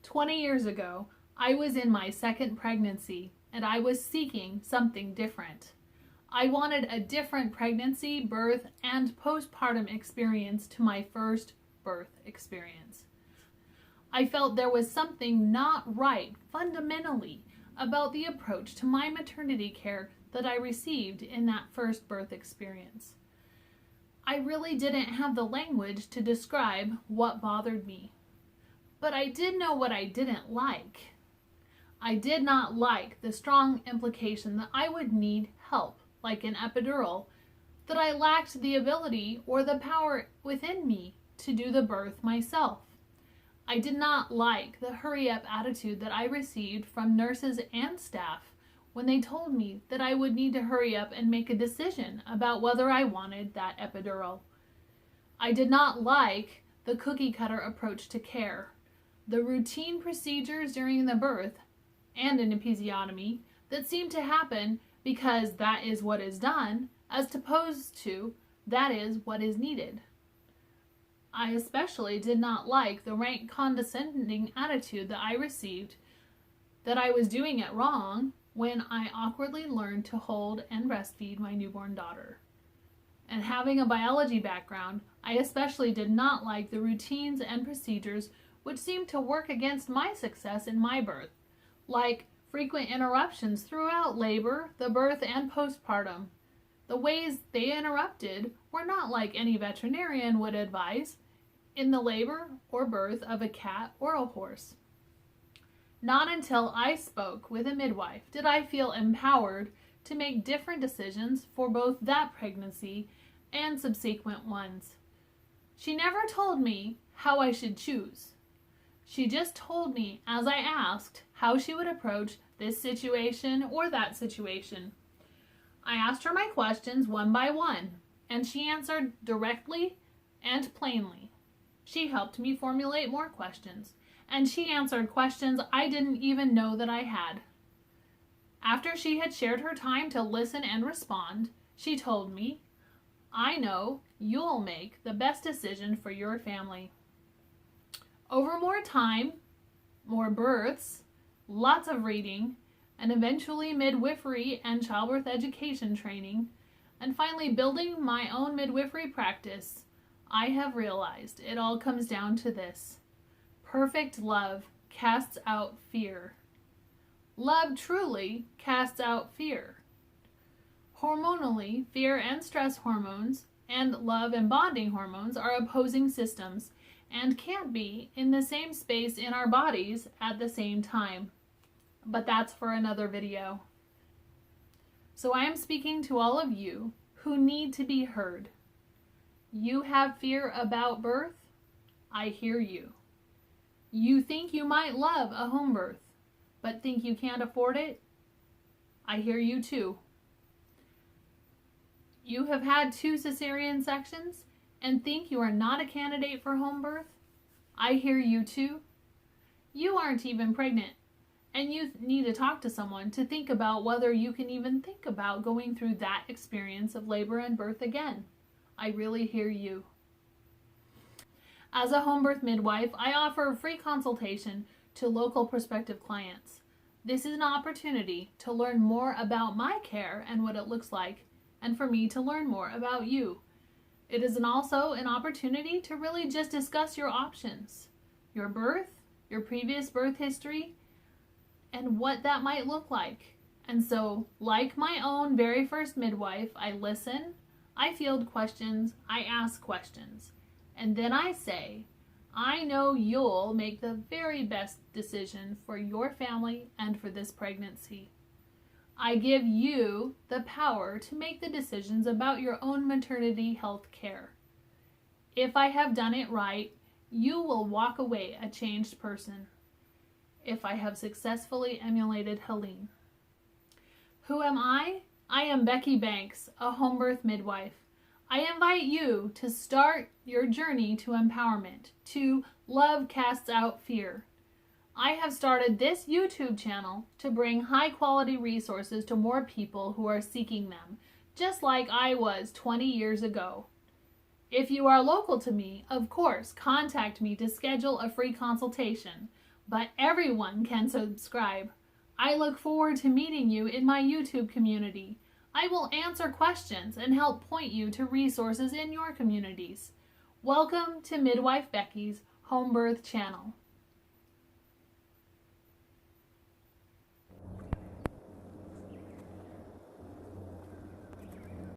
20 years ago, I was in my second pregnancy and I was seeking something different. I wanted a different pregnancy, birth, and postpartum experience to my first birth experience. I felt there was something not right fundamentally about the approach to my maternity care that I received in that first birth experience. I really didn't have the language to describe what bothered me, but I did know what I didn't like. I did not like the strong implication that I would need help, like an epidural, that I lacked the ability or the power within me to do the birth myself. I did not like the hurry-up attitude that I received from nurses and staff when they told me that I would need to hurry up and make a decision about whether I wanted that epidural. I did not like the cookie-cutter approach to care, the routine procedures during the birth and an episiotomy that seemed to happen because that is what is done, as opposed to that is what is needed. I especially did not like the rank condescending attitude that I received that I was doing it wrong when I awkwardly learned to hold and breastfeed my newborn daughter. And having a biology background, I especially did not like the routines and procedures which seemed to work against my success in my birth, like frequent interruptions throughout labor, the birth, and postpartum. The ways they interrupted were not like any veterinarian would advise in the labor or birth of a cat or a horse. Not until I spoke with a midwife did I feel empowered to make different decisions for both that pregnancy and subsequent ones. She never told me how I should choose. She just told me as I asked how she would approach this situation or that situation. I asked her my questions one by one, and she answered directly and plainly. She helped me formulate more questions, and she answered questions I didn't even know that I had. After she had shared her time to listen and respond, she told me, "I know you'll make the best decision for your family." Over more time, more births, lots of reading, and eventually midwifery and childbirth education training, and finally building my own midwifery practice, I have realized it all comes down to this: perfect love casts out fear. Love truly casts out fear. Hormonally, fear and stress hormones and love and bonding hormones are opposing systems and can't be in the same space in our bodies at the same time. But that's for another video. So I am speaking to all of you who need to be heard. You have fear about birth? I hear you. You think you might love a home birth, but think you can't afford it? I hear you too. You have had 2 cesarean sections and think you are not a candidate for home birth? I hear you too. You aren't even pregnant, and you need to talk to someone to think about whether you can even think about going through that experience of labor and birth again. I really hear you. As a home birth midwife, I offer a free consultation to local prospective clients. This is an opportunity to learn more about my care and what it looks like, and for me to learn more about you. It is also an opportunity to really just discuss your options, your birth, your previous birth history, and what that might look like. And so, like my own very first midwife, I listen, I field questions, I ask questions, and then I say, I know you'll make the very best decision for your family and for this pregnancy. I give you the power to make the decisions about your own maternity health care. If I have done it right, you will walk away a changed person. If I have successfully emulated Helene. Who am I? I am Becky Banks, a home birth midwife. I invite you to start your journey to empowerment, to love casts out fear. I have started this YouTube channel to bring high quality resources to more people who are seeking them, just like I was 20 years ago. If you are local to me, of course, contact me to schedule a free consultation. but everyone can subscribe. I look forward to meeting you in my YouTube community. I will answer questions and help point you to resources in your communities. Welcome to Midwife Becky's Homebirth channel.